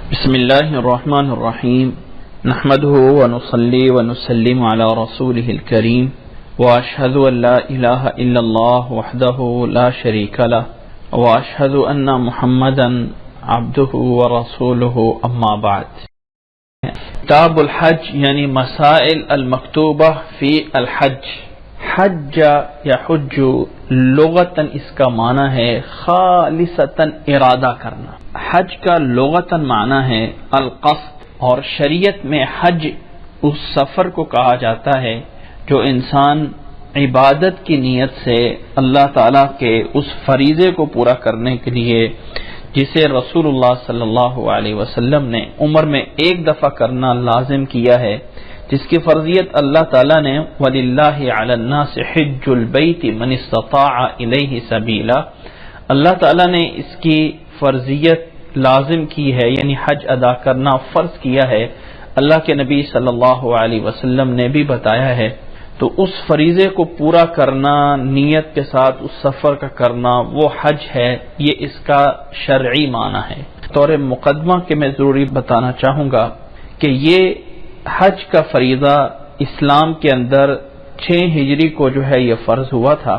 بسم اللہ الرحمن الرحیم نحمده ونصلی ونسلم علی رسوله الکریم واشهد ان لا الہ الا اللہ وحدہ لا شریک له واشهد ان محمدا عبدہ ورسولہ اما بعد۔ کتاب الحج یعنی مسائل المکتوبہ فی الحج۔ حج یا حج لغتاً اس کا معنی ہے خالصتاً ارادہ کرنا۔ حج کا لغتاً معنی ہے القصد، اور شریعت میں حج اس سفر کو کہا جاتا ہے جو انسان عبادت کی نیت سے اللہ تعالیٰ کے اس فریضے کو پورا کرنے کے لیے جسے رسول اللہ صلی اللہ علیہ وسلم نے عمر میں ایک دفعہ کرنا لازم کیا ہے، جس کی فرضیت اللہ تعالیٰ نے وَلِلَّهِ عَلَى النَّاسِ حِجُّ الْبَيْتِ مَنِ اسْتَطَاعَ إِلَيْهِ سَبِيلًا، اللہ تعالیٰ نے اس کی فرضیت لازم کی ہے، یعنی حج ادا کرنا فرض کیا ہے۔ اللہ کے نبی صلی اللہ علیہ وسلم نے بھی بتایا ہے، تو اس فریضے کو پورا کرنا، نیت کے ساتھ اس سفر کا کرنا، وہ حج ہے۔ یہ اس کا شرعی معنی ہے۔ طور مقدمہ کے میں ضروری بتانا چاہوں گا کہ یہ حج کا فریضہ اسلام کے اندر 6 ہجری کو جو ہے یہ فرض ہوا تھا،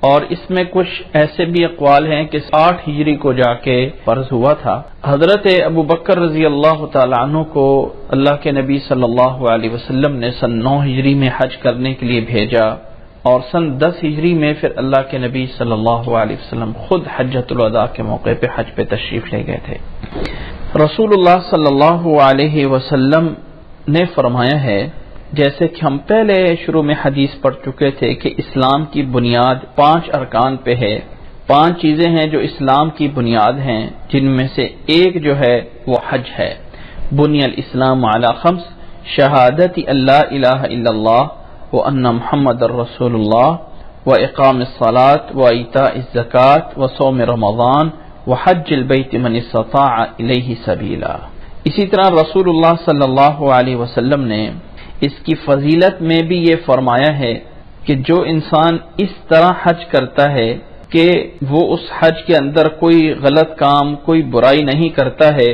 اور اس میں کچھ ایسے بھی اقوال ہیں کہ 8 ہجری کو جا کے فرض ہوا تھا۔ حضرت ابو بکر رضی اللہ تعالیٰ عنہ کو اللہ کے نبی صلی اللہ علیہ وسلم نے سن 9 ہجری میں حج کرنے کے لیے بھیجا، اور سن 10 ہجری میں پھر اللہ کے نبی صلی اللہ علیہ وسلم خود حجۃ الوداع کے موقع پہ حج پہ تشریف لے گئے تھے۔ رسول اللہ صلی اللہ علیہ وسلم نے فرمایا ہے، جیسے کہ ہم پہلے شروع میں حدیث پڑھ چکے تھے کہ اسلام کی بنیاد 5 ارکان پہ ہے۔ 5 چیزیں ہیں جو اسلام کی بنیاد ہیں، جن میں سے ایک جو ہے وہ حج ہے۔ بنی الاسلام علی 5 شہادت اللہ الہ الا اللہ وان محمد الرسول اللہ واقام الصلاۃ وایتاء الزکاۃ وصوم رمضان وحج البیت من استطاع الیہ سبیلا۔ اسی طرح رسول اللہ صلی اللہ علیہ وسلم نے اس کی فضیلت میں بھی یہ فرمایا ہے کہ جو انسان اس طرح حج کرتا ہے کہ وہ اس حج کے اندر کوئی غلط کام، کوئی برائی نہیں کرتا ہے،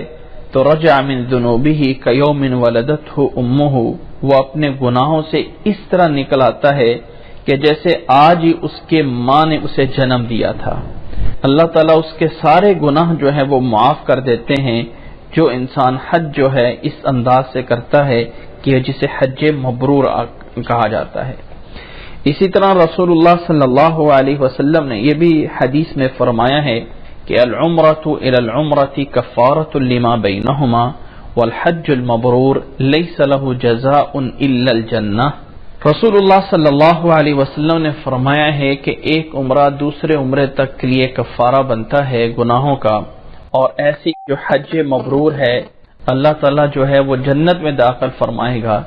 تو رجع من ذنوبہ کیوم ولدتہ امہ، وہ اپنے گناہوں سے اس طرح نکل آتا ہے کہ جیسے آج ہی اس کے ماں نے اسے جنم دیا تھا۔ اللہ تعالیٰ اس کے سارے گناہ جو ہیں وہ معاف کر دیتے ہیں، جو انسان حج جو ہے اس انداز سے کرتا ہے کہ جسے حج مبرور کہا جاتا ہے۔ اسی طرح رسول اللہ صلی اللہ علیہ وسلم نے یہ بھی حدیث میں فرمایا ہے کہ العمرۃ الی العمرۃ کفارۃ لما بینہما والحج المبرور لیس لہ جزاء الا الجنہ۔ رسول اللہ صلی اللہ علیہ وسلم نے فرمایا ہے کہ ایک عمرہ دوسرے عمرے تک کے لیے کفارہ بنتا ہے گناہوں کا، اور ایسی جو حج مبرور ہے اللہ تعالیٰ جو ہے وہ جنت میں داخل فرمائے گا۔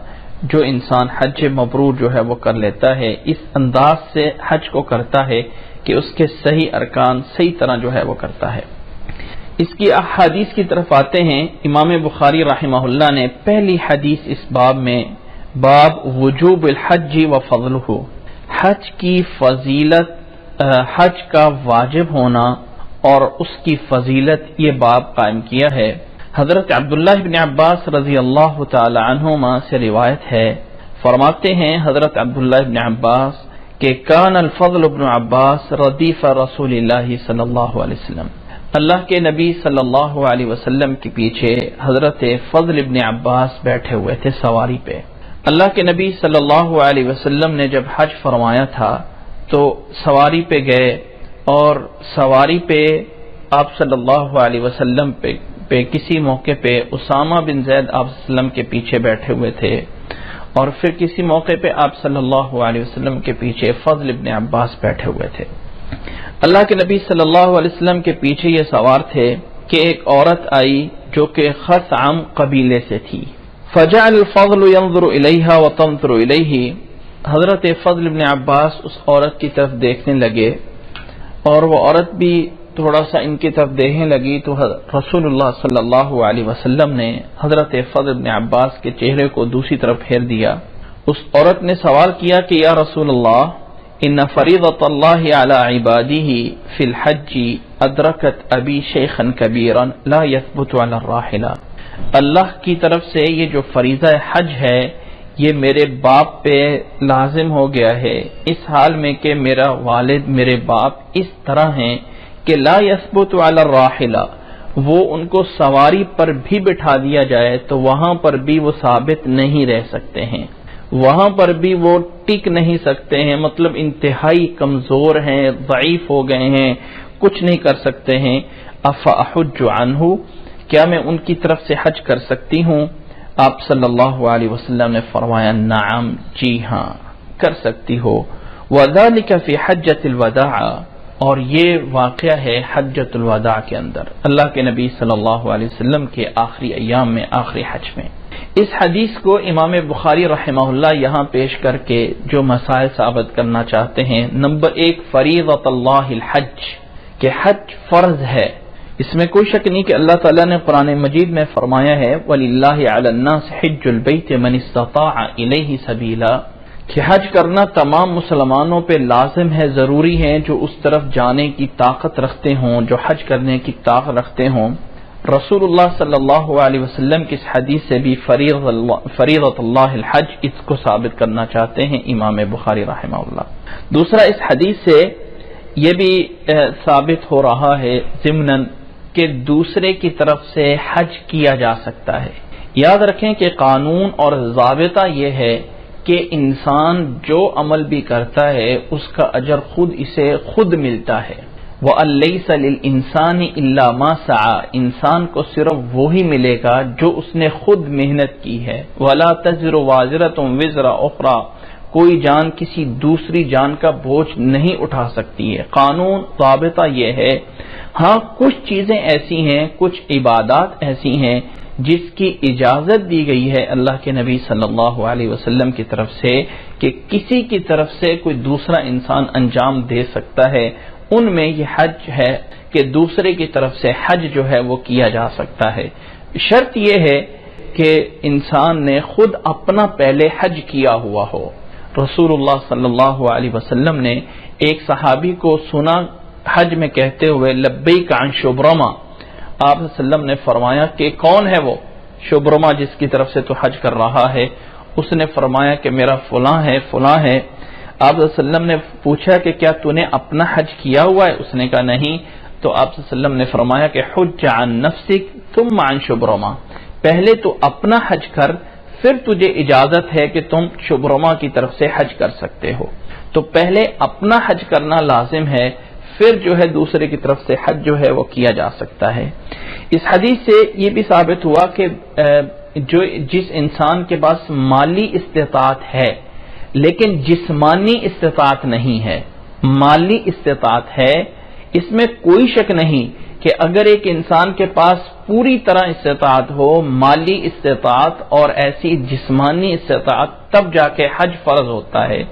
جو انسان حج مبرور جو ہے وہ کر لیتا ہے، اس انداز سے حج کو کرتا ہے کہ اس کے صحیح ارکان صحیح طرح جو ہے وہ کرتا ہے۔ اس کی احادیث کی طرف آتے ہیں۔ امام بخاری رحمہ اللہ نے پہلی حدیث اس باب میں، باب وجوب الحج و فضلہ، حج کی فضیلت، حج کا واجب ہونا اور اس کی فضیلت، یہ باب قائم کیا ہے۔ حضرت عبداللہ بن عباس رضی اللہ تعالی عنہما سے روایت ہے، فرماتے ہیں حضرت عبداللہ بن عباس کہ کان الفضل بن عباس ردیف رسول اللہ صلی اللہ علیہ وسلم، اللہ کے نبی صلی اللہ علیہ وسلم کے پیچھے حضرت فضل بن عباس بیٹھے ہوئے تھے سواری پہ۔ اللہ کے نبی صلی اللہ علیہ وسلم نے جب حج فرمایا تھا تو سواری پہ گئے، اور سواری پہ آپ صلی اللہ علیہ وسلم پہ کسی موقع پہ اسامہ بن زید آپ صلی اللہ علیہ وسلم کے پیچھے بیٹھے ہوئے تھے، اور پھر کسی موقع پہ آپ صلی اللہ علیہ وسلم کے پیچھے فضل ابن عباس بیٹھے ہوئے تھے۔ اللہ کے نبی صلی اللہ علیہ وسلم کے پیچھے یہ سوار تھے کہ ایک عورت آئی جو کہ خثعم قبیلے سے تھی۔ فجعل الفضل ينظر الیہا وتنظر الیہ، حضرت فضل ابن عباس اس عورت کی طرف دیکھنے لگے، اور وہ عورت بھی تھوڑا سا ان کی طرف دیکھنے لگی، تو رسول اللہ صلی اللہ علیہ وسلم نے حضرت فضل بن عباس کے چہرے کو دوسری طرف پھیر دیا۔ اس عورت نے سوال کیا کہ یا رسول اللہ، ان فریضۃ اللہ علی عبادہ فی الحج ادرکت ابی شیخا کبیرا لا یثبت علی الراحلہ، اللہ کی طرف سے یہ جو فریضہ حج ہے یہ میرے باپ پہ لازم ہو گیا ہے، اس حال میں کہ میرا والد میرے باپ اس طرح ہیں کہ لا یثبت علی الراحلہ، وہ ان کو سواری پر بھی بٹھا دیا جائے تو وہاں پر بھی وہ ثابت نہیں رہ سکتے ہیں، وہاں پر بھی وہ ٹک نہیں سکتے ہیں، مطلب انتہائی کمزور ہیں، ضعیف ہو گئے ہیں، کچھ نہیں کر سکتے ہیں۔ افاحج عنہ، کیا میں ان کی طرف سے حج کر سکتی ہوں؟ آپ صلی اللہ علیہ وسلم نے فرمایا نعم، جی ہاں کر سکتی ہو۔ وذالک فی حجۃ الوداع، اور یہ واقعہ ہے حجۃ الوداع کے اندر، اللہ کے نبی صلی اللہ علیہ وسلم کے آخری ایام میں، آخری حج میں۔ اس حدیث کو امام بخاری رحمہ اللہ یہاں پیش کر کے جو مسائل ثابت کرنا چاہتے ہیں، نمبر 1 فریضۃ اللہ الحج، کہ حج فرض ہے، اس میں کوئی شک نہیں کہ اللہ تعالیٰ نے قرآن مجید میں فرمایا ہے وَلِلَّهِ عَلَى النَّاسِ حِجُّ الْبَيْتِ مَنِ اسْتَطَاعَ إِلَيْهِ سَبِيلًا، کہ حج کرنا تمام مسلمانوں پہ لازم ہے، ضروری ہے، جو اس طرف جانے کی طاقت رکھتے ہوں، جو حج کرنے کی طاقت رکھتے ہوں۔ رسول اللہ صلی اللہ علیہ وسلم کی اس حدیث سے بھی فریضۃ اللہ الحج اس کو ثابت کرنا چاہتے ہیں امام بخاری رحمہ اللہ۔ دوسرا، اس حدیث سے یہ بھی ثابت ہو رہا ہے ضمناً کہ دوسرے کی طرف سے حج کیا جا سکتا ہے۔ یاد رکھیں کہ قانون اور ضابطہ یہ ہے کہ انسان جو عمل بھی کرتا ہے اس کا اجر اسے خود ملتا ہے۔ وَأَن لَّيْسَ لِلْإِنسَانِ إِلَّا مَا سَعَىٰ، انسان کو صرف وہی ملے گا جو اس نے خود محنت کی ہے۔ وَلَا تَزِرُ وَازِرَةٌ وِزْرَ أُخْرَىٰ، کوئی جان کسی دوسری جان کا بوجھ نہیں اٹھا سکتی ہے۔ قانون ضابطہ یہ ہے۔ ہاں کچھ چیزیں ایسی ہیں، کچھ عبادات ایسی ہیں جس کی اجازت دی گئی ہے اللہ کے نبی صلی اللہ علیہ وسلم کی طرف سے کہ کسی کی طرف سے کوئی دوسرا انسان انجام دے سکتا ہے، ان میں یہ حج ہے کہ دوسرے کی طرف سے حج جو ہے وہ کیا جا سکتا ہے۔ شرط یہ ہے کہ انسان نے خود اپنا پہلے حج کیا ہوا ہو۔ رسول اللہ صلی اللہ علیہ وسلم نے ایک صحابی کو سنا حج میں کہتے ہوئے لبیک عن شبرمہ، آپ صلی اللہ علیہ وسلم نے فرمایا کہ کون ہے وہ شبرمہ جس کی طرف سے تو حج کر رہا ہے؟ اس نے فرمایا کہ میرا فلاں ہے، فلاں ہے۔ آپ صلی اللہ علیہ وسلم نے پوچھا کہ کیا تو نے اپنا حج کیا ہوا ہے؟ اس نے کہا نہیں۔ تو آپ صلی اللہ علیہ وسلم نے فرمایا کہ حج عن نفسک ثم عن شبرمہ، پہلے تو اپنا حج کر، پھر تجھے اجازت ہے کہ تم شبرمہ کی طرف سے حج کر سکتے ہو۔ تو پہلے اپنا حج کرنا لازم ہے، پھر جو ہے دوسرے کی طرف سے حج جو ہے وہ کیا جا سکتا ہے۔ اس حدیث سے یہ بھی ثابت ہوا کہ جس انسان کے پاس مالی استطاعت ہے لیکن جسمانی استطاعت نہیں ہے، مالی استطاعت ہے، اس میں کوئی شک نہیں کہ اگر ایک انسان کے پاس پوری طرح استطاعت ہو، مالی استطاعت اور ایسی جسمانی استطاعت، تب جا کے حج فرض ہوتا ہے۔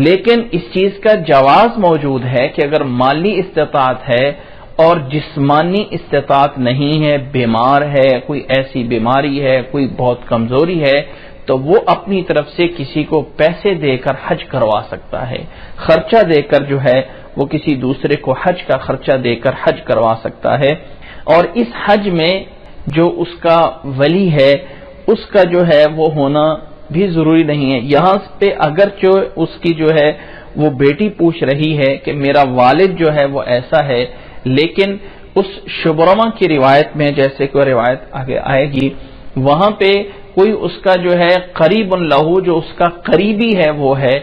لیکن اس چیز کا جواز موجود ہے کہ اگر مالی استطاعت ہے اور جسمانی استطاعت نہیں ہے، بیمار ہے، کوئی ایسی بیماری ہے، کوئی بہت کمزوری ہے، تو وہ اپنی طرف سے کسی کو پیسے دے کر حج کروا سکتا ہے، خرچہ دے کر جو ہے وہ کسی دوسرے کو حج کا خرچہ دے کر حج کروا سکتا ہے۔ اور اس حج میں جو اس کا ولی ہے اس کا جو ہے وہ ہونا بھی ضروری نہیں ہے۔ یہاں پہ اگرچہ اس کی جو ہے وہ بیٹی پوچھ رہی ہے کہ میرا والد جو ہے وہ ایسا ہے، لیکن اس شبرمہ کی روایت میں، جیسے کوئی روایت آگے آئے گی، وہاں پہ کوئی اس کا جو ہے قریب لہو، جو اس کا قریبی ہے وہ ہے،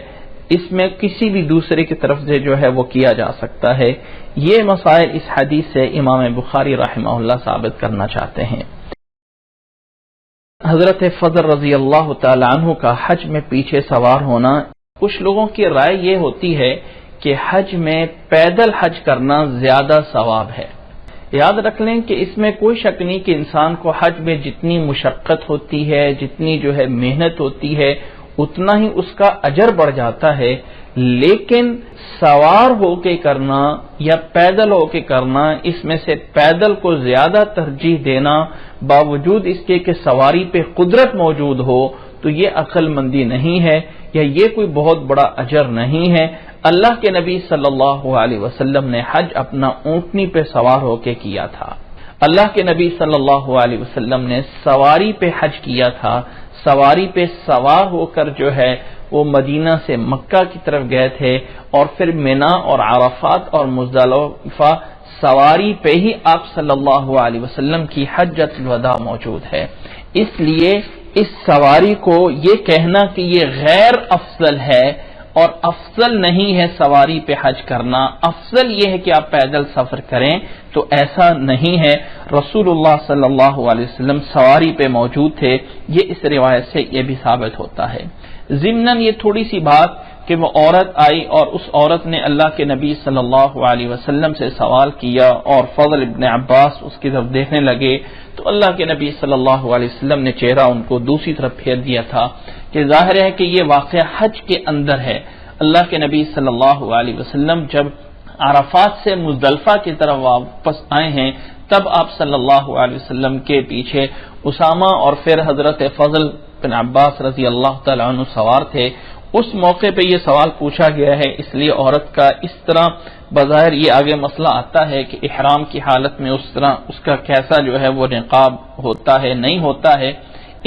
اس میں کسی بھی دوسرے کی طرف سے جو ہے وہ کیا جا سکتا ہے۔ یہ مسائل اس حدیث سے امام بخاری رحمہ اللہ ثابت کرنا چاہتے ہیں۔ حضرت فضل رضی اللہ تعالی عنہ کا حج میں پیچھے سوار ہونا، کچھ لوگوں کی رائے یہ ہوتی ہے کہ حج میں پیدل حج کرنا زیادہ ثواب ہے۔ یاد رکھ لیں کہ اس میں کوئی شک نہیں کہ انسان کو حج میں جتنی مشقت ہوتی ہے، جتنی جو ہے محنت ہوتی ہے، اتنا ہی اس کا اجر بڑھ جاتا ہے، لیکن سوار ہو کے کرنا یا پیدل ہو کے کرنا، اس میں سے پیدل کو زیادہ ترجیح دینا باوجود اس کے کہ سواری پہ قدرت موجود ہو، تو یہ عقل مندی نہیں ہے، یا یہ کوئی بہت بڑا اجر نہیں ہے۔ اللہ کے نبی صلی اللہ علیہ وسلم نے حج اپنا اونٹنی پہ سوار ہو کے کیا تھا۔ اللہ کے نبی صلی اللہ علیہ وسلم نے سواری پہ حج کیا تھا، سواری پہ سوار ہو کر جو ہے وہ مدینہ سے مکہ کی طرف گئے تھے، اور پھر منا اور عرفات اور مزدلفہ سواری پہ ہی آپ صلی اللہ علیہ وسلم کی حجۃ الوداع موجود ہے۔ اس لیے اس سواری کو یہ کہنا کہ یہ غیر افضل ہے اور افضل نہیں ہے سواری پہ حج کرنا، افضل یہ ہے کہ آپ پیدل سفر کریں، تو ایسا نہیں ہے۔ رسول اللہ صلی اللہ علیہ وسلم سواری پہ موجود تھے، یہ اس روایت سے یہ بھی ثابت ہوتا ہے۔ ضمناً یہ تھوڑی سی بات کہ وہ عورت آئی اور اس عورت نے اللہ کے نبی صلی اللہ علیہ وسلم سے سوال کیا اور فضل ابن عباس اس کی طرف دیکھنے لگے، تو اللہ کے نبی صلی اللہ علیہ وسلم نے چہرہ ان کو دوسری طرف پھیر دیا تھا، کہ ظاہر ہے کہ یہ واقعہ حج کے اندر ہے۔ اللہ کے نبی صلی اللہ علیہ وسلم جب عرفات سے مزدلفہ کی طرف واپس آئے ہیں، تب آپ صلی اللہ علیہ وسلم کے پیچھے اسامہ اور پھر حضرت فضل بن عباس رضی اللہ تعالیٰ عنہ سوار تھے۔ اس موقع پہ یہ سوال پوچھا گیا ہے، اس لیے عورت کا اس طرح بظاہر یہ آگے مسئلہ آتا ہے کہ احرام کی حالت میں اس طرح اس کا کیسا جو ہے وہ نقاب ہوتا ہے نہیں ہوتا ہے،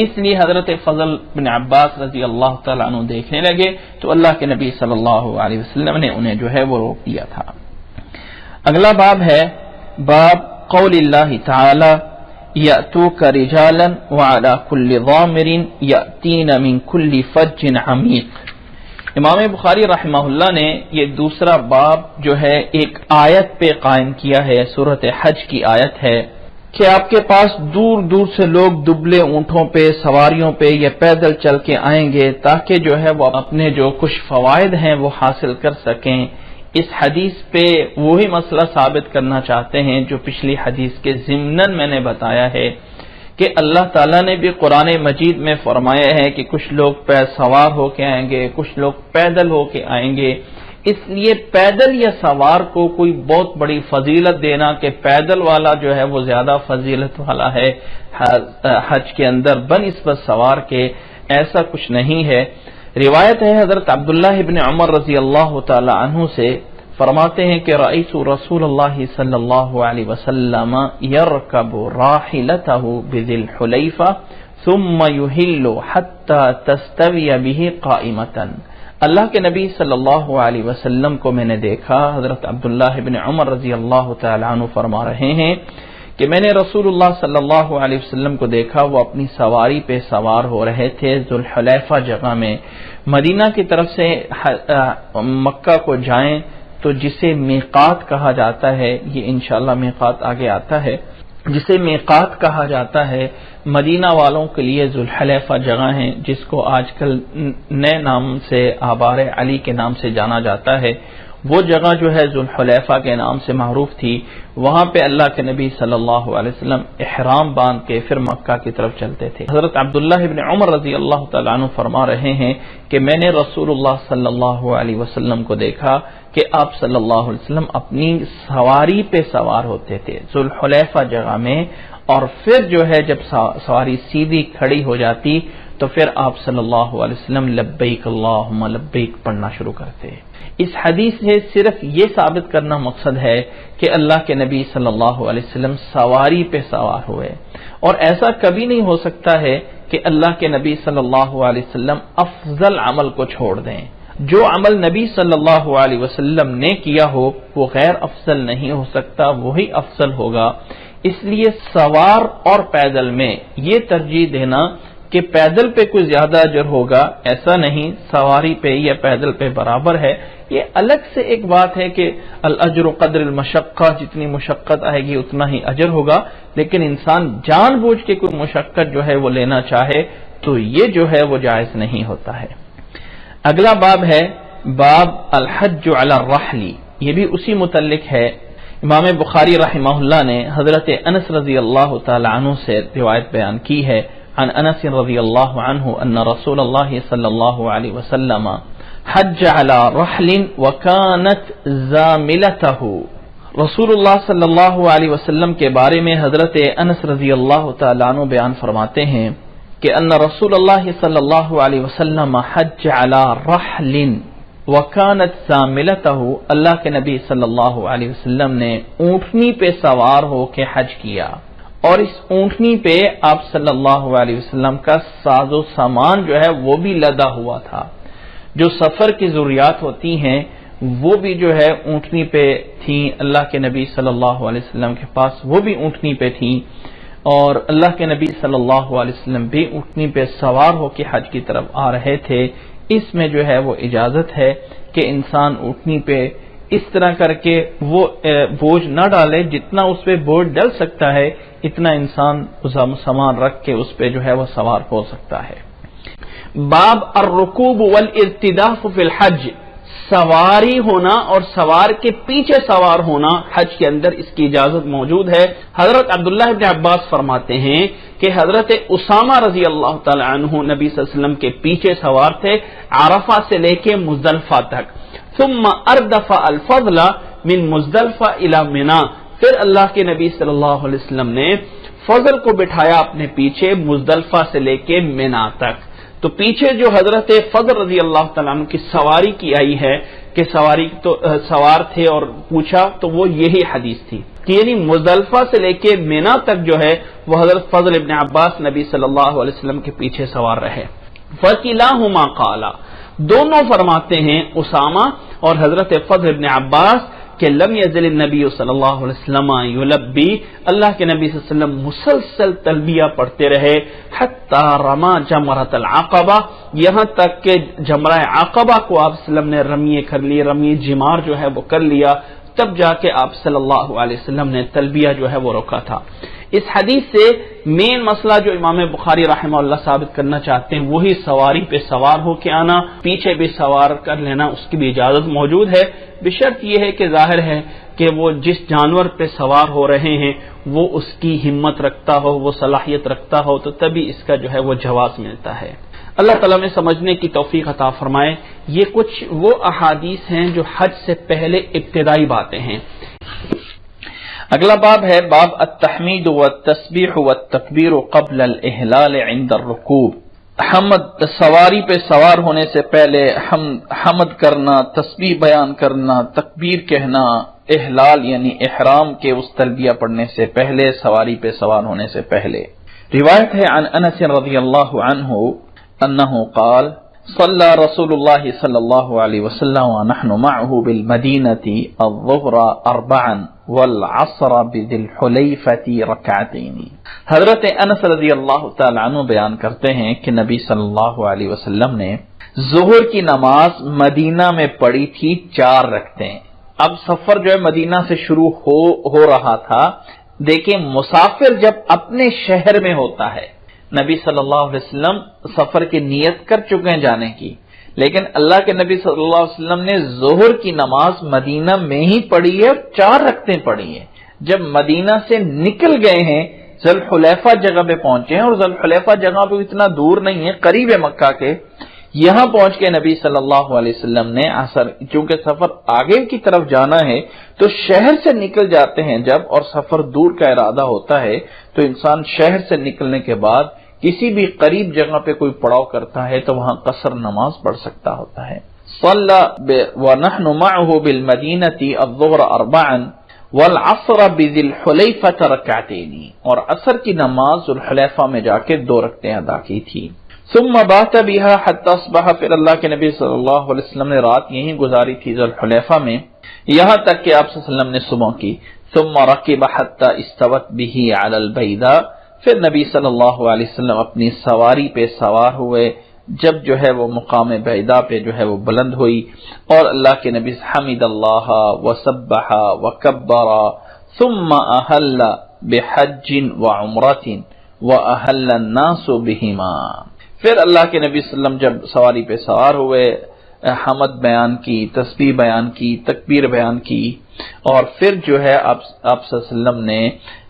اس لیے حضرت فضل بن عباس رضی اللہ تعالیٰ عنہ دیکھنے لگے تو اللہ کے نبی صلی اللہ علیہ وسلم نے انہیں جو ہے وہ روک دیا تھا۔ اگلا باب ہے باب قول اللہ تعالی یأتوک رجالا وعلی کل ضامر یأتین من کل فج عمیق۔ امام بخاری رحمہ اللہ نے یہ دوسرا باب جو ہے ایک آیت پہ قائم کیا ہے، سورۃ حج کی آیت ہے کہ آپ کے پاس دور دور سے لوگ دبلے اونٹوں پہ، سواریوں پہ یا پیدل چل کے آئیں گے تاکہ جو ہے وہ اپنے جو کچھ فوائد ہیں وہ حاصل کر سکیں۔ اس حدیث پہ وہی مسئلہ ثابت کرنا چاہتے ہیں جو پچھلی حدیث کے ضمناً میں نے بتایا ہے کہ اللہ تعالیٰ نے بھی قرآن مجید میں فرمایا ہے کہ کچھ لوگ سوار ہو کے آئیں گے، کچھ لوگ پیدل ہو کے آئیں گے۔ اس لیے پیدل یا سوار کو کوئی بہت بڑی فضیلت دینا کہ پیدل والا جو ہے وہ زیادہ فضیلت والا ہے حج کے اندر بنسبت سوار کے، ایسا کچھ نہیں ہے۔ روایت ہے حضرت عبداللہ ابن عمر رضی اللہ تعالی عنہ سے، فرماتے ہیں کہ رأیت رسول اللہ صلی اللہ علیہ وسلم یرکب راحلتہ بذی الحلیفہ ثم یحل حتی تستوی بہ قائمتا۔ اللہ کے نبی صلی اللہ علیہ وسلم کو میں نے دیکھا، حضرت عبداللہ ابن عمر رضی اللہ تعالی عنہ فرما رہے ہیں کہ میں نے رسول اللہ صلی اللہ علیہ وسلم کو دیکھا، وہ اپنی سواری پہ سوار ہو رہے تھے ذوالحلیفہ جگہ میں، مدینہ کی طرف سے مکہ کو جائیں تو جسے میقات کہا جاتا ہے، یہ انشاءاللہ میقات آگے آتا ہے، جسے میقات کہا جاتا ہے مدینہ والوں کے لیے ذوالحلیفہ جگہ ہیں، جس کو آج کل نئے نام سے آبار علی کے نام سے جانا جاتا ہے۔ وہ جگہ جو ہے ذوالحلیفہ کے نام سے معروف تھی، وہاں پہ اللہ کے نبی صلی اللہ علیہ وسلم احرام باندھ کے پھر مکہ کی طرف چلتے تھے۔ حضرت عبداللہ ابن عمر رضی اللہ تعالیٰ عنہ فرما رہے ہیں کہ میں نے رسول اللہ صلی اللہ علیہ وسلم کو دیکھا کہ آپ صلی اللہ علیہ وسلم اپنی سواری پہ سوار ہوتے تھے ذوالحلیفہ جگہ میں، اور پھر جو ہے جب سواری سیدھی کھڑی ہو جاتی تو پھر آپ صلی اللہ علیہ وسلم لبیک اللہم لبیک پڑھنا شروع کرتے۔ اس حدیث سے صرف یہ ثابت کرنا مقصد ہے کہ اللہ کے نبی صلی اللہ علیہ وسلم سواری پہ سوار ہوئے، اور ایسا کبھی نہیں ہو سکتا ہے کہ اللہ کے نبی صلی اللہ علیہ وسلم افضل عمل کو چھوڑ دیں۔ جو عمل نبی صلی اللہ علیہ وسلم نے کیا ہو وہ غیر افضل نہیں ہو سکتا، وہی افضل ہوگا۔ اس لیے سوار اور پیدل میں یہ ترجیح دینا کہ پیدل پہ کوئی زیادہ اجر ہوگا، ایسا نہیں، سواری پہ یا پیدل پہ برابر ہے۔ یہ الگ سے ایک بات ہے کہ الاجر قدر المشقہ، جتنی مشقت آئے گی اتنا ہی اجر ہوگا، لیکن انسان جان بوجھ کے کوئی مشقت جو ہے وہ لینا چاہے تو یہ جو ہے وہ جائز نہیں ہوتا ہے۔ اگلا باب ہے باب الحج علی الرحل، یہ بھی اسی متعلق ہے۔ امام بخاری رحمہ اللہ نے حضرت انس رضی اللہ تعالی عنہ سے روایت بیان کی ہے، عن انس رضی اللہ عنہ ان رسول اللہ صلی اللہ علیہ وسلم حج علی رحل وکانت زاملتہ۔ رسول اللہ صلی اللہ علیہ وسلم کے بارے میں حضرت انس رضی اللہ تعالی عنہ بیان فرماتے ہیں کہ ان رسول اللہ صلی اللہ علیہ وسلم حج علی رحل، وکانت ساملتہ، اللہ کے نبی صلی اللہ علیہ وسلم نے اونٹنی پہ سوار ہو کے حج کیا، اور اس اونٹنی پہ آپ صلی اللہ علیہ وسلم کا ساز و سامان جو ہے وہ بھی لدا ہوا تھا، جو سفر کی ضروریات ہوتی ہیں وہ بھی جو ہے اونٹنی پہ تھیں، اللہ کے نبی صلی اللہ علیہ وسلم کے پاس وہ بھی اونٹنی پہ تھیں، اور اللہ کے نبی صلی اللہ علیہ وسلم بھی اونٹنی پہ سوار ہو کے حج کی طرف آ رہے تھے۔ اس میں جو ہے وہ اجازت ہے کہ انسان اونٹنی پہ اس طرح کر کے وہ بوجھ نہ ڈالے، جتنا اس پہ بوجھ ڈل سکتا ہے اتنا انسان سامان رکھ کے اس پہ جو ہے وہ سوار ہو سکتا ہے۔ باب الرکوب والارتداف فی الحج، سواری ہونا اور سوار کے پیچھے سوار ہونا حج کے اندر اس کی اجازت موجود ہے۔ حضرت عبداللہ ابن عباس فرماتے ہیں کہ حضرت اسامہ رضی اللہ تعالی عنہ نبی صلی اللہ علیہ وسلم کے پیچھے سوار تھے عرفہ سے لے کے مزدلفہ تک، ثم اردف الفضل من مزدلفہ الی منی، پھر اللہ کے نبی صلی اللہ علیہ وسلم نے فضل کو بٹھایا اپنے پیچھے مزدلفہ سے لے کے منی تک۔ تو پیچھے جو حضرت فضل رضی اللہ تعالیٰ عنہ کی سواری کی آئی ہے کہ سواری تو سوار تھے اور پوچھا، تو وہ یہی حدیث تھی کہ یعنی مزدلفہ سے لے کے منی تک جو ہے وہ حضرت فضل ابن عباس نبی صلی اللہ علیہ وسلم کے پیچھے سوار رہے۔ فَكِلَاهُمَا قَالَ، دونوں فرماتے ہیں اسامہ اور حضرت فضل ابن عباس کہ لم یزل النبی صلی اللہ علیہ وسلم یلبی، اللہ کے نبی صلی اللہ علیہ وسلم مسلسل تلبیہ پڑھتے رہے، حتی رما جمرۃ العقبہ، یہاں تک کہ جمرہ عقبہ کو آپ صلی اللہ علیہ وسلم نے رمیے کر لی، رمی جمار جو ہے وہ کر لیا، تب جا کے آپ صلی اللہ علیہ وسلم نے تلبیہ جو ہے وہ روکا تھا۔ اس حدیث سے مین مسئلہ جو امام بخاری رحمہ اللہ ثابت کرنا چاہتے ہیں وہی سواری پہ سوار ہو کے آنا، پیچھے بھی سوار کر لینا، اس کی بھی اجازت موجود ہے، بشرط یہ ہے کہ ظاہر ہے کہ وہ جس جانور پہ سوار ہو رہے ہیں وہ اس کی ہمت رکھتا ہو، وہ صلاحیت رکھتا ہو، تو تبھی اس کا جو ہے وہ جواز ملتا ہے۔ اللہ تعالیٰ میں سمجھنے کی توفیق عطا فرمائے۔ یہ کچھ وہ احادیث ہیں جو حج سے پہلے ابتدائی باتیں ہیں۔ اگلا باب ہے باب التحمید والتسبیح والتکبیر قبل الاحلال عند الرکوب، حمد، سواری پہ سوار ہونے سے پہلے حمد کرنا، تسبیح بیان کرنا، تکبیر کہنا، احلال یعنی احرام کے اس تلبیہ پڑھنے سے پہلے، سواری پہ سوار ہونے سے پہلے۔ روایت ہے عن انس رضی اللہ عنہ انہ قال صلى رسول الله صلى الله عليه وسلم ونحن معه بالمدينة الظهر 4 والعصر بذي الحليفة 2 حضرت انس رضی اللہ تعالی عنہ بیان کرتے ہیں کہ نبی صلی اللہ علیہ وسلم نے ظہر کی نماز مدینہ میں پڑھی تھی 4 رکعتیں۔ اب سفر جو ہے مدینہ سے شروع ہو رہا تھا۔ دیکھیں مسافر جب اپنے شہر میں ہوتا ہے، نبی صلی اللہ علیہ وسلم سفر کی نیت کر چکے ہیں جانے کی، لیکن اللہ کے نبی صلی اللہ علیہ وسلم نے ظہر کی نماز مدینہ میں ہی پڑھی ہے اور 4 رکعتیں پڑھی ہیں۔ جب مدینہ سے نکل گئے ہیں، ذوالحلیفہ جگہ پہ پہنچے ہیں، اور ذوالحلیفہ جگہ پہ اتنا دور نہیں ہے، قریب ہے مکہ کے، یہاں پہنچ کے نبی صلی اللہ علیہ وسلم نے عصر، چونکہ سفر آگے کی طرف جانا ہے تو شہر سے نکل جاتے ہیں جب، اور سفر دور کا ارادہ ہوتا ہے تو انسان شہر سے نکلنے کے بعد کسی بھی قریب جگہ پہ کوئی پڑاؤ کرتا ہے تو وہاں قصر نماز پڑھ سکتا ہوتا ہے۔ صلی ونحن معه بالمدینة الظهر 4 والعصر بذی الحلیفہ 2 اور عصر کی نماز ذوالحلیفہ میں جا کے 2 رکعتیں ادا کی تھی۔ ثم بات بها حتى اصبح، پھر اللہ کے نبی صلی اللہ علیہ وسلم نے رات یہیں گزاری تھی ذوالحلیفہ میں، یہاں تک کہ آپ صلی اللہ علیہ وسلم نے صبح کی۔ ثم ركب حتى استوت به على البيداء، پھر نبی صلی اللہ علیہ وسلم اپنی سواری پہ سوار ہوئے جب جو ہے وہ مقام بیدا پہ جو ہے وہ بلند ہوئی، اور اللہ کے نبی حمد اللہ وسبح وکبر ثم احل بحج وعمرۃ واحل الناس بہما، پھر اللہ کے نبی صلی اللہ علیہ وسلم جب سواری پہ سوار ہوئے، حمد بیان کی، تسبیح بیان کی، تکبیر بیان کی، اور پھر جو ہے آپ صلی اللہ علیہ وسلم نے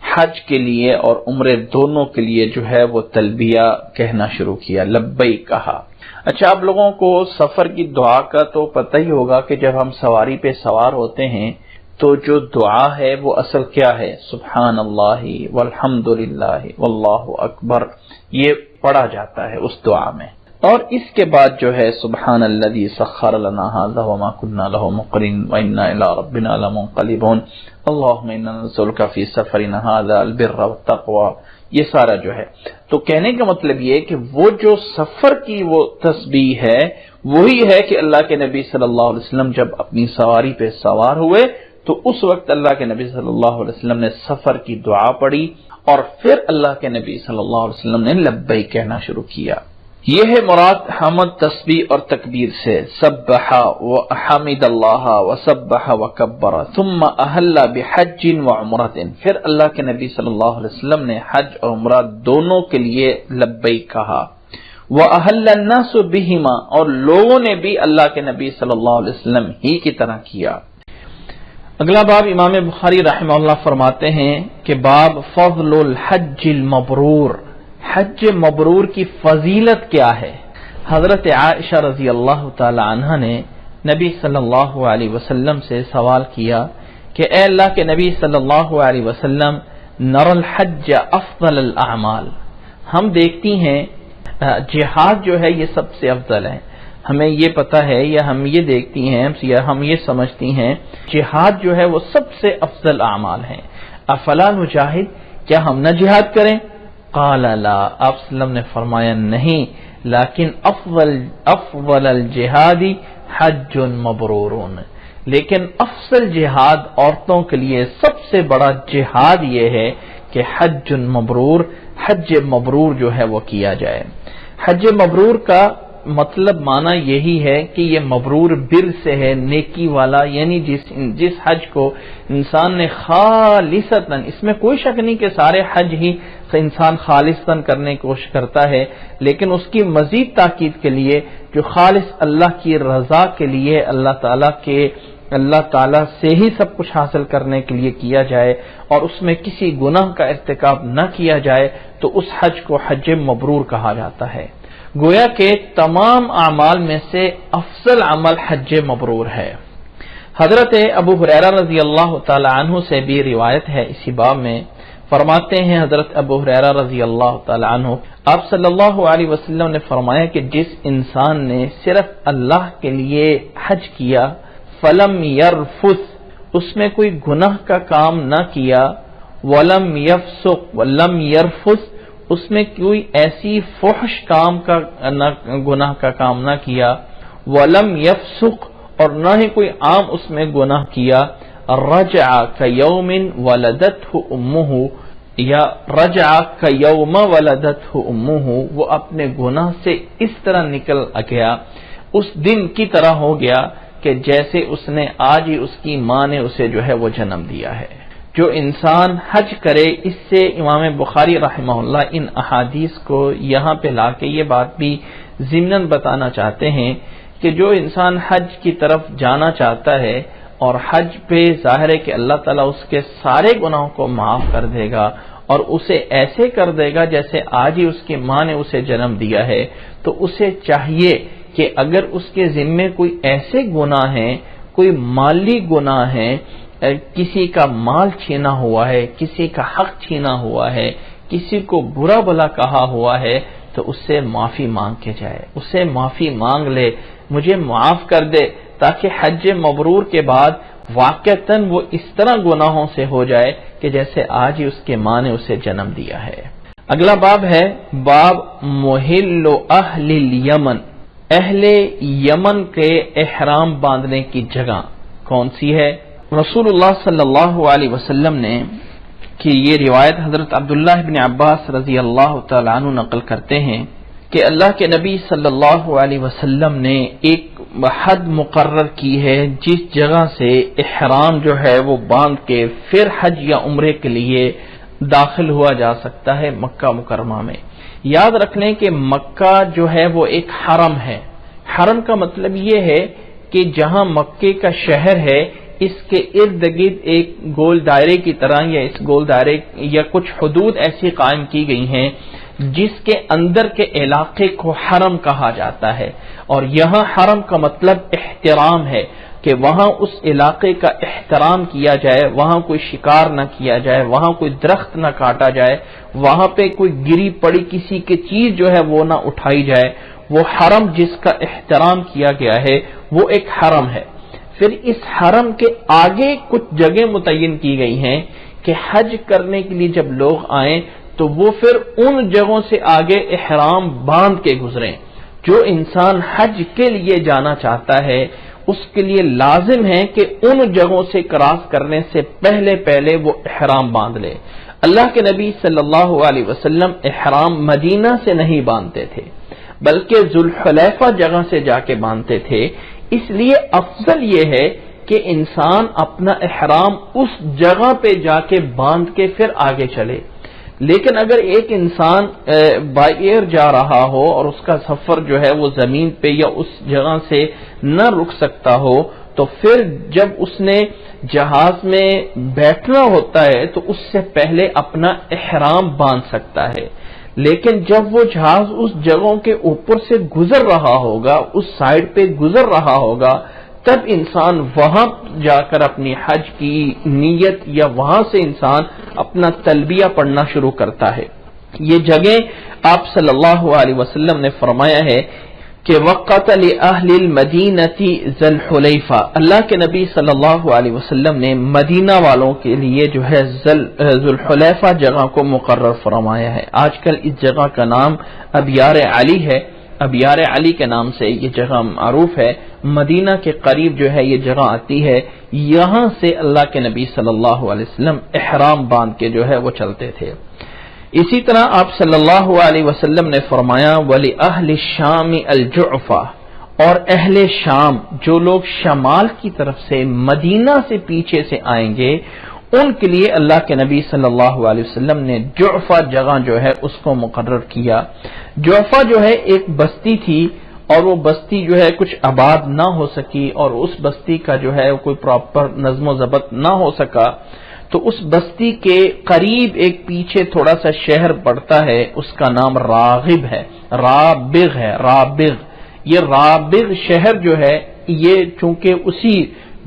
حج کے لیے اور عمرے دونوں کے لیے جو ہے وہ تلبیہ کہنا شروع کیا، لبیک کہا۔ اچھا، آپ لوگوں کو سفر کی دعا کا تو پتہ ہی ہوگا کہ جب ہم سواری پہ سوار ہوتے ہیں تو جو دعا ہے وہ اصل کیا ہے؟ سبحان اللہ والحمد للہ واللہ اکبر، یہ پڑھا جاتا ہے اس دعا میں۔ اور اس کے بعد جو ہے سبحان الذی سخر لنا ھذا وما كنا له مقرنین وانا الی ربنا لمنقلبون اللهم انا نسألك في سفرنا هذا البر والتقوى. یہ سارا جو ہے تو کہنے کا مطلب یہ ہے کہ وہ جو سفر کی وہ تسبیح ہے وہی ہے کہ اللہ کے نبی صلی اللہ علیہ وسلم جب اپنی سواری پہ سوار ہوئے تو اس وقت اللہ کے نبی صلی اللہ علیہ وسلم نے سفر کی دعا پڑھی اور پھر اللہ کے نبی صلی اللہ علیہ وسلم نے لبیک کہنا شروع کیا. یہ ہے مراد حمد تسبیح اور تکبیر سے. سبح وحمد اللہ وسبح وکبر ثم احل بحج وعمرۃ. پھر اللہ کے نبی صلی اللہ علیہ وسلم نے حج اور عمرہ دونوں کے لیے لبیک کہا. واحل الناس بہما. اور لوگوں نے بھی اللہ کے نبی صلی اللہ علیہ وسلم ہی کی طرح کیا. اگلا باب امام بخاری رحمہ اللہ فرماتے ہیں کہ باب فضل الحج المبرور. حج مبرور کی فضیلت کیا ہے؟ حضرت عائشہ رضی اللہ تعالی عنہ نے نبی صلی اللہ علیہ وسلم سے سوال کیا کہ اے اللہ کے نبی صلی اللہ علیہ وسلم نر الحج افضل الاعمال. ہم دیکھتی ہیں جہاد جو ہے یہ سب سے افضل ہے. ہمیں یہ پتہ ہے یا ہم یہ دیکھتی ہیں یا ہم یہ سمجھتی ہیں جہاد جو ہے وہ سب سے افضل اعمال ہیں. افلا نجاہد. کیا ہم نہ جہاد کریں؟ قال لا. آپ صلی اللہ علیہ وسلم نے فرمایا نہیں، لیکن افضل الجہاد حج مبرور. لیکن افضل جہاد عورتوں کے لیے سب سے بڑا جہاد یہ ہے کہ حج مبرور، حج مبرور جو ہے وہ کیا جائے. حج مبرور کا مطلب معنی یہی ہے کہ یہ مبرور بر سے ہے، نیکی والا، یعنی جس حج کو انسان نے خالصتاً، اس میں کوئی شک نہیں کہ سارے حج ہی انسان خالصتاً کرنے کی کوشش کرتا ہے، لیکن اس کی مزید تاکید کے لیے جو خالص اللہ کی رضا کے لیے اللہ تعالیٰ سے ہی سب کچھ حاصل کرنے کے لیے کیا جائے اور اس میں کسی گناہ کا ارتکاب نہ کیا جائے تو اس حج کو حج مبرور کہا جاتا ہے. گویا کہ تمام اعمال میں سے افضل عمل حج مبرور ہے. حضرت ابو ہریرہ رضی اللہ تعالی عنہ سے بھی روایت ہے اسی باب میں. فرماتے ہیں حضرت ابو ہریرہ رضی اللہ تعالی عنہ آپ صلی اللہ علیہ وسلم نے فرمایا کہ جس انسان نے صرف اللہ کے لیے حج کیا فلم یرفث، اس میں کوئی گناہ کا کام نہ کیا، ولم یفسق ولم یرفث، اس میں کوئی ایسی فحش گناہ کا کام نہ کیا، ولم یفسق اور نہ ہی کوئی عام اس میں گناہ کیا، رجع کیوم ولدتہ امہ یا رجع کیوم ولدتہ امہ، وہ اپنے گناہ سے اس طرح نکل گیا، اس دن کی طرح ہو گیا کہ جیسے اس نے آج ہی اس کی ماں نے اسے جو ہے وہ جنم دیا ہے. جو انسان حج کرے، اس سے امام بخاری رحمہ اللہ ان احادیث کو یہاں پہ لا کے یہ بات بھی ضمناً بتانا چاہتے ہیں کہ جو انسان حج کی طرف جانا چاہتا ہے اور حج پہ ظاہر ہے کہ اللہ تعالیٰ اس کے سارے گناہوں کو معاف کر دے گا اور اسے ایسے کر دے گا جیسے آج ہی اس کی ماں نے اسے جنم دیا ہے، تو اسے چاہیے کہ اگر اس کے ذمے کوئی ایسے گناہ ہیں، کوئی مالی گناہ ہیں، کسی کا مال چھینا ہوا ہے، کسی کا حق چھینا ہوا ہے، کسی کو برا بھلا کہا ہوا ہے، تو اس سے معافی مانگ کے جائے، اس سے معافی مانگ لے، مجھے معاف کر دے، تاکہ حج مبرور کے بعد واقعتاً وہ اس طرح گناہوں سے ہو جائے کہ جیسے آج ہی اس کے ماں نے اسے جنم دیا ہے. اگلا باب ہے باب محل اہل الیمن. اہل یمن کے احرام باندھنے کی جگہ کون سی ہے؟ رسول اللہ صلی اللہ علیہ وسلم نے کہ یہ روایت حضرت عبداللہ بن عباس رضی اللہ تعالیٰ عنہ نقل کرتے ہیں کہ اللہ کے نبی صلی اللہ علیہ وسلم نے ایک حد مقرر کی ہے جس جگہ سے احرام جو ہے وہ باندھ کے پھر حج یا عمرے کے لیے داخل ہوا جا سکتا ہے مکہ مکرمہ میں. یاد رکھ لیں کہ مکہ جو ہے وہ ایک حرم ہے. حرم کا مطلب یہ ہے کہ جہاں مکے کا شہر ہے اس کے ارد گرد ایک گول دائرے کی طرح یا اس گول دائرے یا کچھ حدود ایسی قائم کی گئی ہیں جس کے اندر کے علاقے کو حرم کہا جاتا ہے. اور یہاں حرم کا مطلب احترام ہے کہ وہاں اس علاقے کا احترام کیا جائے، وہاں کوئی شکار نہ کیا جائے، وہاں کوئی درخت نہ کاٹا جائے، وہاں پہ کوئی گری پڑی کسی کی چیز جو ہے وہ نہ اٹھائی جائے، وہ حرم جس کا احترام کیا گیا ہے وہ ایک حرم ہے. پھر اس حرم کے آگے کچھ جگہ متعین کی گئی ہیں کہ حج کرنے کے لیے جب لوگ آئیں تو وہ پھر ان جگہوں سے آگے احرام باندھ کے گزریں. جو انسان حج کے لیے جانا چاہتا ہے اس کے لیے لازم ہے کہ ان جگہوں سے کراس کرنے سے پہلے وہ احرام باندھ لے. اللہ کے نبی صلی اللہ علیہ وسلم احرام مدینہ سے نہیں باندھتے تھے بلکہ ذوالحلیفہ جگہ سے جا کے باندھتے تھے. اس لیے افضل یہ ہے کہ انسان اپنا احرام اس جگہ پہ جا کے باندھ کے پھر آگے چلے. لیکن اگر ایک انسان بائی ایئر جا رہا ہو اور اس کا سفر جو ہے وہ زمین پہ یا اس جگہ سے نہ رک سکتا ہو تو پھر جب اس نے جہاز میں بیٹھنا ہوتا ہے تو اس سے پہلے اپنا احرام باندھ سکتا ہے. لیکن جب وہ جہاز اس جگہوں کے اوپر سے گزر رہا ہوگا، اس سائڈ پہ گزر رہا ہوگا، تب انسان وہاں جا کر اپنی حج کی نیت یا وہاں سے انسان اپنا تلبیہ پڑھنا شروع کرتا ہے. یہ جگہ آپ صلی اللہ علیہ وسلم نے فرمایا ہے کہ وقت لأہل المدینۃ ذی الحلیفہ، اللہ کے نبی صلی اللہ علیہ وسلم نے مدینہ والوں کے لیے جو ہے ذی الحلیفہ جگہ کو مقرر فرمایا ہے. آج کل اس جگہ کا نام ابیار علی ہے. ابیار علی کے نام سے یہ جگہ معروف ہے. مدینہ کے قریب جو ہے یہ جگہ آتی ہے. یہاں سے اللہ کے نبی صلی اللہ علیہ وسلم احرام باندھ کے جو ہے وہ چلتے تھے. اسی طرح آپ صلی اللہ علیہ وسلم نے فرمایا وَلِأَهْلِ الشَّامِ الْجُعْفَةِ، اور اہل شام جو لوگ شمال کی طرف سے مدینہ سے پیچھے سے آئیں گے ان کے لیے اللہ کے نبی صلی اللہ علیہ وسلم نے جعفہ جگہ جو ہے اس کو مقرر کیا. جعفہ جو ہے ایک بستی تھی اور وہ بستی جو ہے کچھ آباد نہ ہو سکی اور اس بستی کا جو ہے کوئی پراپر نظم و ضبط نہ ہو سکا. تو اس بستی کے قریب ایک پیچھے تھوڑا سا شہر پڑتا ہے، اس کا نام راغب ہے، رابغ ہے. رابغ، یہ رابغ شہر جو ہے یہ چونکہ اسی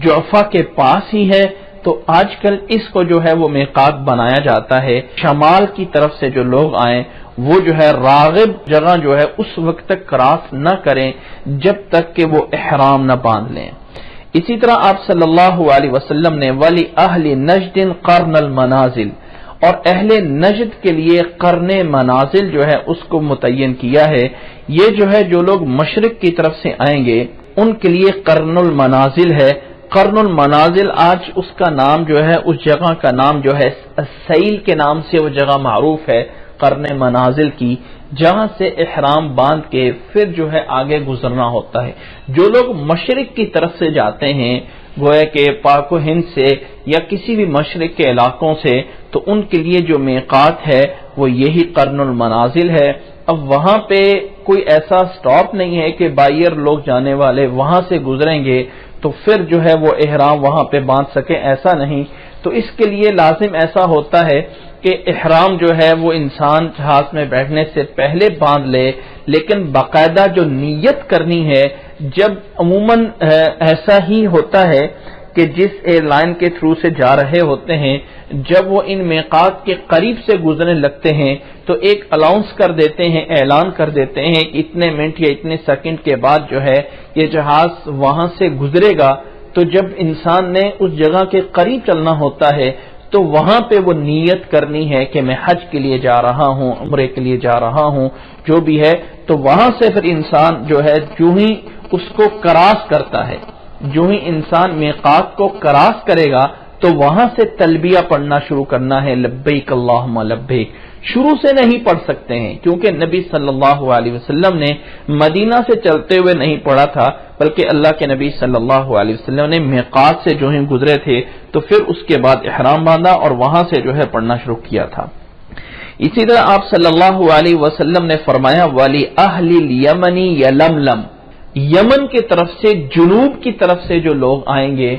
جعفہ کے پاس ہی ہے تو آج کل اس کو جو ہے وہ میقات بنایا جاتا ہے. شمال کی طرف سے جو لوگ آئیں وہ جو ہے راغب جگہ جو ہے اس وقت تک کراس نہ کریں جب تک کہ وہ احرام نہ باندھ لیں. اسی طرح آپ صلی اللہ علیہ وسلم نے وَلِأَهْلِ نَجْدٍ قَرْنَ الْمَنَازِلِ، اور اہل نجد کے لیے قرن منازل جو ہے اس کو متعین کیا ہے. یہ جو ہے جو لوگ مشرق کی طرف سے آئیں گے ان کے لیے قرن المنازل ہے. قرن المنازل آج اس کا نام جو ہے اس جگہ کا نام جو ہے سیل کے نام سے وہ جگہ معروف ہے قرن منازل کی، جہاں سے احرام باندھ کے پھر جو ہے آگے گزرنا ہوتا ہے. جو لوگ مشرق کی طرف سے جاتے ہیں گویا کہ پاک و ہند سے یا کسی بھی مشرق کے علاقوں سے تو ان کے لیے جو میقات ہے وہ یہی قرن المنازل ہے. اب وہاں پہ کوئی ایسا سٹاپ نہیں ہے کہ بائیر لوگ جانے والے وہاں سے گزریں گے تو پھر جو ہے وہ احرام وہاں پہ باندھ سکے، ایسا نہیں. تو اس کے لیے لازم ایسا ہوتا ہے کہ احرام جو ہے وہ انسان جہاز میں بیٹھنے سے پہلے باندھ لے، لیکن باقاعدہ جو نیت کرنی ہے جب عموماً ایسا ہی ہوتا ہے کہ جس ایئر لائن کے تھرو سے جا رہے ہوتے ہیں جب وہ ان میقات کے قریب سے گزرنے لگتے ہیں تو ایک الاؤنس کر دیتے ہیں، اعلان کر دیتے ہیں کہ اتنے منٹ یا اتنے سیکنڈ کے بعد جو ہے یہ جہاز وہاں سے گزرے گا. تو جب انسان نے اس جگہ کے قریب چلنا ہوتا ہے تو وہاں پہ وہ نیت کرنی ہے کہ میں حج کے لیے جا رہا ہوں، عمرے کے لیے جا رہا ہوں، جو بھی ہے. تو وہاں سے پھر انسان جو ہے جو ہی اس کو کراس کرتا ہے، جو ہی انسان میقات کو کراس کرے گا تو وہاں سے تلبیہ پڑھنا شروع کرنا ہے، لبیک اللہم لبیک. شروع سے نہیں پڑھ سکتے ہیں کیونکہ نبی صلی اللہ علیہ وسلم نے مدینہ سے چلتے ہوئے نہیں پڑھا تھا بلکہ اللہ کے نبی صلی اللہ علیہ وسلم نے میقات سے جو ہی گزرے تھے تو پھر اس کے بعد احرام باندھا اور وہاں سے جو ہے پڑھنا شروع کیا تھا. اسی طرح آپ صلی اللہ علیہ وسلم نے فرمایا وَلِأَهْلِ الْيَمَنِ يَلَمْلَمْ، یمن کی طرف سے جنوب کی طرف سے جو لوگ آئیں گے،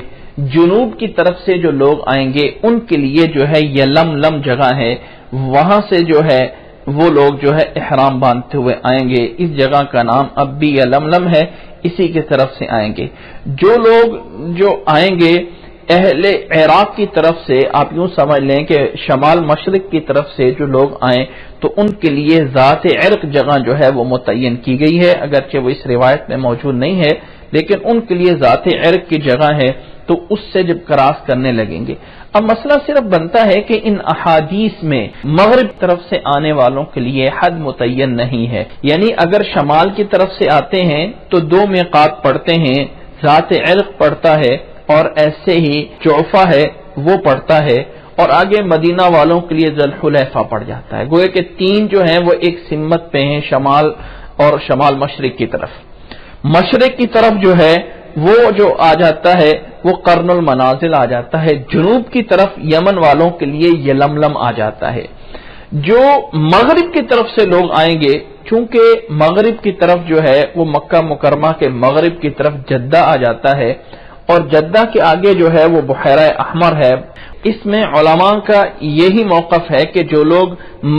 جنوب کی طرف سے جو لوگ آئیں گے ان کے لیے جو ہے یلملم جگہ ہے، وہاں سے جو ہے وہ لوگ جو ہے احرام باندھتے ہوئے آئیں گے. اس جگہ کا نام اب بھی یلملم ہے، اسی کی طرف سے آئیں گے. جو لوگ جو آئیں گے اہل عراق کی طرف سے آپ یوں سمجھ لیں کہ شمال مشرق کی طرف سے جو لوگ آئیں تو ان کے لیے ذات عرق جگہ جو ہے وہ متعین کی گئی ہے، اگرچہ وہ اس روایت میں موجود نہیں ہے لیکن ان کے لیے ذات عرق کی جگہ ہے، تو اس سے جب کراس کرنے لگیں گے۔ اب مسئلہ صرف بنتا ہے کہ ان احادیث میں مغرب طرف سے آنے والوں کے لیے حد متعین نہیں ہے، یعنی اگر شمال کی طرف سے آتے ہیں تو 2 میقات پڑھتے ہیں، ذات عرق پڑھتا ہے اور ایسے ہی جعفہ ہے وہ پڑھتا ہے، اور آگے مدینہ والوں کے لیے ذوالحلیفہ پڑ جاتا ہے۔ گویا کہ 3 جو ہیں وہ ایک سمت پہ ہیں، شمال اور شمال مشرق کی طرف۔ مشرق کی طرف جو ہے وہ جو آ جاتا ہے وہ قرن المنازل آ جاتا ہے، جنوب کی طرف یمن والوں کے لیے یلملم آ جاتا ہے۔ جو مغرب کی طرف سے لوگ آئیں گے، چونکہ مغرب کی طرف جو ہے وہ مکہ مکرمہ کے مغرب کی طرف جدہ آ جاتا ہے، اور جدہ کے آگے جو ہے وہ بحیرہ احمر ہے۔ اس میں علماء کا یہی موقف ہے کہ جو لوگ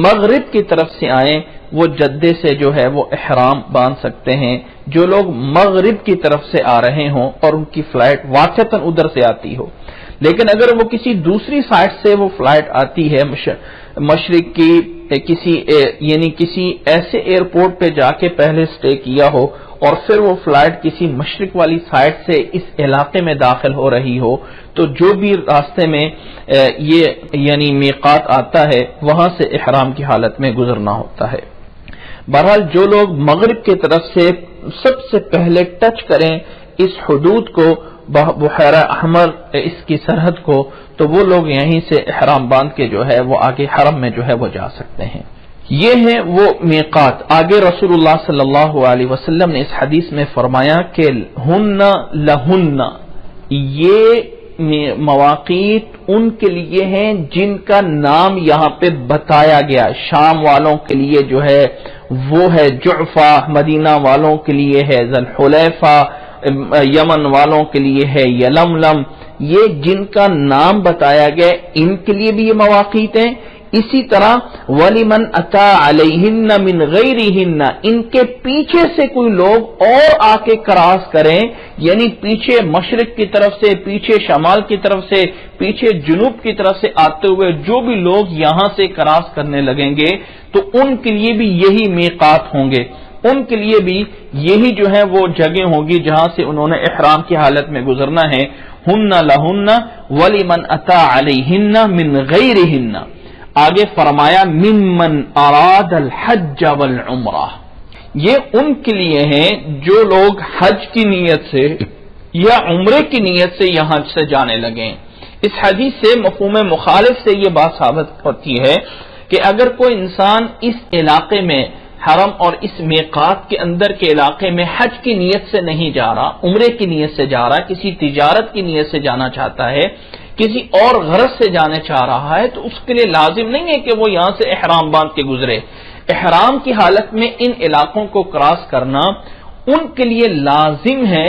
مغرب کی طرف سے آئیں وہ جدے سے جو ہے وہ احرام باندھ سکتے ہیں، جو لوگ مغرب کی طرف سے آ رہے ہوں اور ان کی فلائٹ واقعتاً ادھر سے آتی ہو۔ لیکن اگر وہ کسی دوسری سائٹ سے وہ فلائٹ آتی ہے مشرق کی کسی ایسے ایئرپورٹ پہ جا کے پہلے سٹے کیا ہو اور پھر وہ فلائٹ کسی مشرق والی سائٹ سے اس علاقے میں داخل ہو رہی ہو، تو جو بھی راستے میں یہ میقات آتا ہے وہاں سے احرام کی حالت میں گزرنا ہوتا ہے۔ بہرحال جو لوگ مغرب کی طرف سے سب سے پہلے ٹچ کریں اس حدود کو، بحیرہ احمر اس کی سرحد کو، تو وہ لوگ یہیں سے احرام باندھ کے جو ہے وہ آگے حرم میں جو ہے وہ جا سکتے ہیں۔ یہ ہیں وہ میقات۔ آگے رسول اللہ صلی اللہ علیہ وسلم نے اس حدیث میں فرمایا کہ ہن لہن، یہ مواقیت ان کے لیے ہیں جن کا نام یہاں پہ بتایا گیا۔ شام والوں کے لیے جو ہے وہ ہے جعفہ، مدینہ والوں کے لیے ہے ذوالحلیفہ، یمن والوں کے لیے ہے یلملم۔ یہ جن کا نام بتایا گیا ان کے لیے بھی یہ مواقیت ہیں۔ اسی طرح وَلِمَنْ أَتَى عَلَيْهِنَّ مِنْ غَيْرِهِنَّ، ان کے پیچھے سے کوئی لوگ اور آ کے کراس کریں، یعنی پیچھے مشرق کی طرف سے، پیچھے شمال کی طرف سے، پیچھے جنوب کی طرف سے آتے ہوئے جو بھی لوگ یہاں سے کراس کرنے لگیں گے تو ان کے لیے بھی یہی میقات ہوں گے، ان کے لیے بھی یہی جو ہے وہ جگہ ہوگی جہاں سے انہوں نے احرام کی حالت میں گزرنا ہے۔ ہن لہن وَلِمَنْ أَتَى عَلَيْهِنَّ مِنْ غَيْرِهِنَّ۔ آگے فرمایا ممن اراد الحج والعمرہ، یہ ان کے لیے ہیں جو لوگ حج کی نیت سے یا عمرے کی نیت سے یہاں سے جانے لگیں۔ اس حدیث سے مفہوم مخالف سے یہ بات ثابت ہوتی ہے کہ اگر کوئی انسان اس علاقے میں حرم اور اس میقات کے اندر کے علاقے میں حج کی نیت سے نہیں جا رہا، عمرے کی نیت سے جا رہا، کسی تجارت کی نیت سے جانا چاہتا ہے، کسی اور غرض سے جانے چاہ رہا ہے، تو اس کے لیے لازم نہیں ہے کہ وہ یہاں سے احرام باندھ کے گزرے۔ احرام کی حالت میں ان علاقوں کو کراس کرنا ان کے لیے لازم ہے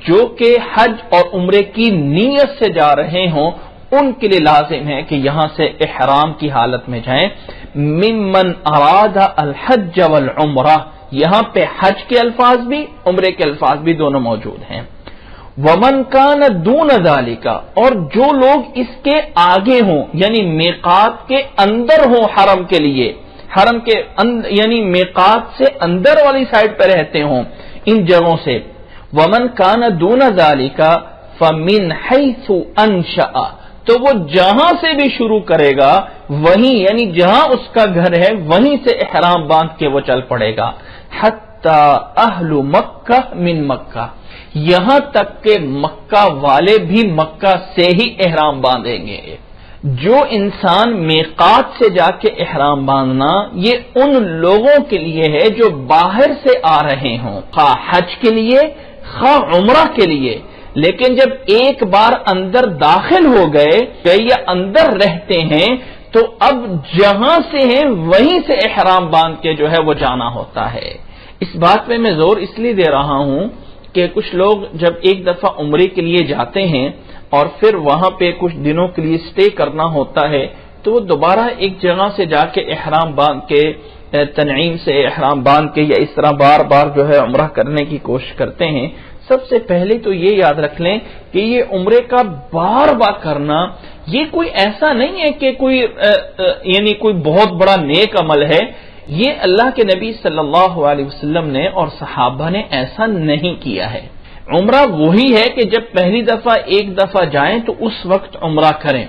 جو کہ حج اور عمرے کی نیت سے جا رہے ہوں، ان کے لیے لازم ہے کہ یہاں سے احرام کی حالت میں جائیں۔ ممن اراد الحج والعمرہ، یہاں پہ حج کے الفاظ بھی عمرے کے الفاظ بھی دونوں موجود ہیں۔ ومن کان دون ذالک، اور جو لوگ اس کے آگے ہوں یعنی میقات کے اندر ہوں حرم کے لیے، حرم کے یعنی میقات سے اندر والی سائڈ پہ رہتے ہوں ان جگہوں سے۔ ومن کان دون ذالک فمن حیث انشأ، تو وہ جہاں سے بھی شروع کرے گا وہیں یعنی جہاں اس کا گھر ہے وہیں سے احرام باندھ کے وہ چل پڑے گا۔ حتی اہل مکہ من مکہ، یہاں تک کہ مکہ والے بھی مکہ سے ہی احرام باندھیں گے۔ جو انسان میقات سے جا کے احرام باندھنا یہ ان لوگوں کے لیے ہے جو باہر سے آ رہے ہوں، خواہ حج کے لیے خواہ عمرہ کے لیے، لیکن جب ایک بار اندر داخل ہو گئے یا اندر رہتے ہیں تو اب جہاں سے ہیں وہیں سے احرام باندھ کے جو ہے وہ جانا ہوتا ہے۔ اس بات پہ میں زور اس لیے دے رہا ہوں کہ کچھ لوگ جب ایک دفعہ عمرے کے لیے جاتے ہیں اور پھر وہاں پہ کچھ دنوں کے لیے سٹے کرنا ہوتا ہے تو وہ دوبارہ ایک جگہ سے جا کے احرام باندھ کے تنعیم سے احرام باندھ کے یا اس طرح بار بار جو ہے عمرہ کرنے کی کوشش کرتے ہیں۔ سب سے پہلے تو یہ یاد رکھ لیں کہ یہ عمرے کا بار بار کرنا یہ کوئی ایسا نہیں ہے کہ کوئی یعنی کوئی بہت بڑا نیک عمل ہے. یہ اللہ کے نبی صلی اللہ علیہ وسلم نے اور صحابہ نے ایسا نہیں کیا ہے. عمرہ وہی ہے کہ جب پہلی دفعہ ایک دفعہ جائیں تو اس وقت عمرہ کریں.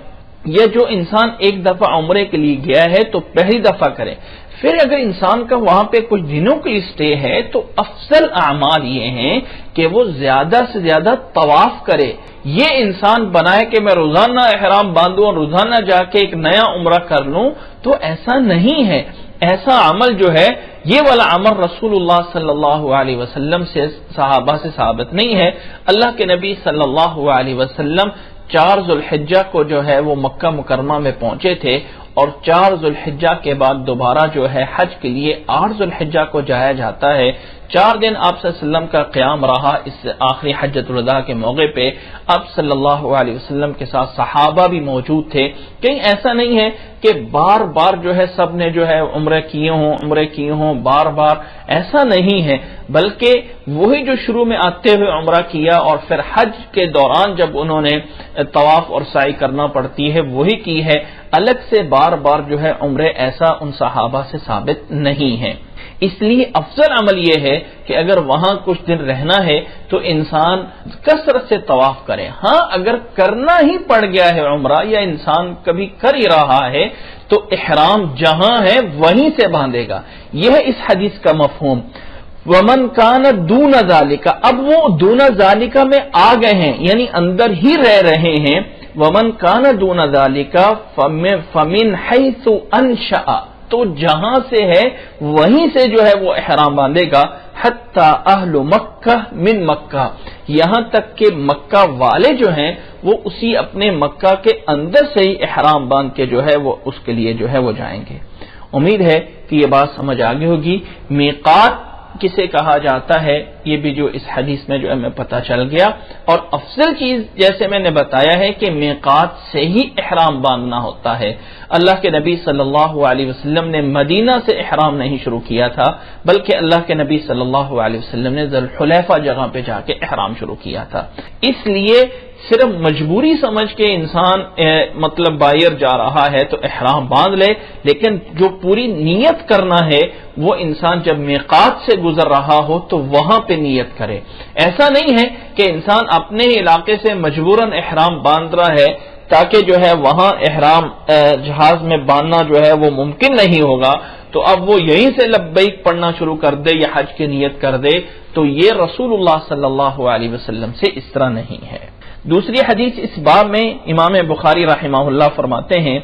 یہ جو انسان ایک دفعہ عمرے کے لیے گیا ہے تو پہلی دفعہ کرے. پھر اگر انسان کا وہاں پہ کچھ دنوں کے لیے اسٹے ہے تو افضل اعمال یہ ہیں کہ وہ زیادہ سے زیادہ طواف کرے. یہ انسان بنائے کہ میں روزانہ احرام باندھوں اور روزانہ جا کے ایک نیا عمرہ کر لوں، تو ایسا نہیں ہے. ایسا عمل جو ہے یہ والا عمل رسول اللہ صلی اللہ علیہ وسلم سے صحابہ سے ثابت نہیں ہے. اللہ کے نبی صلی اللہ علیہ وسلم 4 ذوالحجہ کو جو ہے وہ مکہ مکرمہ میں پہنچے تھے اور 4 ذوالحجہ کے بعد دوبارہ جو ہے حج کے لیے 8 ذوالحجہ کو جایا جاتا ہے. 4 دن آپ صلی اللہ علیہ وسلم کا قیام رہا. اس آخری حجۃ الوداع کے موقع پہ آپ صلی اللہ علیہ وسلم کے ساتھ صحابہ بھی موجود تھے. کہیں ایسا نہیں ہے کہ بار بار جو ہے سب نے جو ہے عمرے کیے ہوں بار بار، ایسا نہیں ہے. بلکہ وہی جو شروع میں آتے ہوئے عمرہ کیا اور پھر حج کے دوران جب انہوں نے طواف اور سعی کرنا پڑتی ہے وہی کی ہے. الگ سے بار بار جو ہے عمرے ایسا ان صحابہ سے ثابت نہیں ہے. اس لیے افضل عمل یہ ہے کہ اگر وہاں کچھ دن رہنا ہے تو انسان کثرت سے طواف کرے. ہاں اگر کرنا ہی پڑ گیا ہے عمرہ یا انسان کبھی کر ہی رہا ہے تو احرام جہاں ہے وہیں سے باندھے گا. یہ ہے اس حدیث کا مفہوم. ومن کان دون ذالک، اب وہ دون ذالک میں آ گئے ہیں یعنی اندر ہی رہ رہے ہیں. ومن کان دون ذالک فمن حیث انشأ، تو جہاں سے ہے وہیں سے جو ہے وہ احرام باندھے گا. حتی اہل مکہ من مکہ، یہاں تک کہ مکہ والے جو ہیں وہ اسی اپنے مکہ کے اندر سے ہی احرام باندھ کے جو ہے وہ اس کے لیے جو ہے وہ جائیں گے. امید ہے کہ یہ بات سمجھ آگے ہوگی. میقات کسے کہا جاتا ہے یہ بھی جو اس حدیث میں جو ہے ہمیں پتہ چل گیا. اور افضل چیز جیسے میں نے بتایا ہے کہ میقات سے ہی احرام باندھنا ہوتا ہے. اللہ کے نبی صلی اللہ علیہ وسلم نے مدینہ سے احرام نہیں شروع کیا تھا بلکہ اللہ کے نبی صلی اللہ علیہ وسلم نے ذوالحلیفہ جگہ پہ جا کے احرام شروع کیا تھا. اس لیے صرف مجبوری سمجھ کے انسان مطلب باہر جا رہا ہے تو احرام باندھ لے، لیکن جو پوری نیت کرنا ہے وہ انسان جب میقات سے گزر رہا ہو تو وہاں پہ نیت کرے. ایسا نہیں ہے کہ انسان اپنے ہی علاقے سے مجبوراً احرام باندھ رہا ہے تاکہ جو ہے وہاں احرام جہاز میں باندھنا جو ہے وہ ممکن نہیں ہوگا تو اب وہ یہیں سے لبیک پڑھنا شروع کر دے یا حج کی نیت کر دے. تو یہ رسول اللہ صلی اللہ علیہ وسلم سے اس طرح نہیں ہے. دوسری حدیث اس باب میں امام بخاری رحمہ اللہ فرماتے ہیں،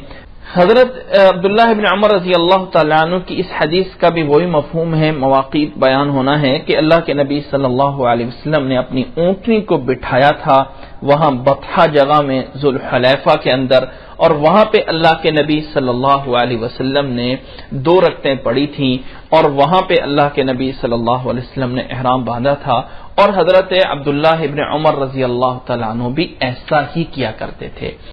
حضرت عبداللہ بن عمر رضی اللہ تعالیٰ عنہ کی اس حدیث کا بھی وہی مفہوم ہے، مواقیت بیان ہونا ہے کہ اللہ کے نبی صلی اللہ علیہ وسلم نے اپنی اونٹنی کو بٹھایا تھا وہاں بطحہ جگہ میں ذوالحلیفہ کے اندر، اور وہاں پہ اللہ کے نبی صلی اللہ علیہ وسلم نے 2 رکعتیں پڑھی تھیں اور وہاں پہ اللہ کے نبی صلی اللہ علیہ وسلم نے احرام باندھا تھا. اور حضرت عبداللہ ابن عمر رضی اللہ تعالیٰ عنہ بھی ایسا ہی کیا کرتے تھے.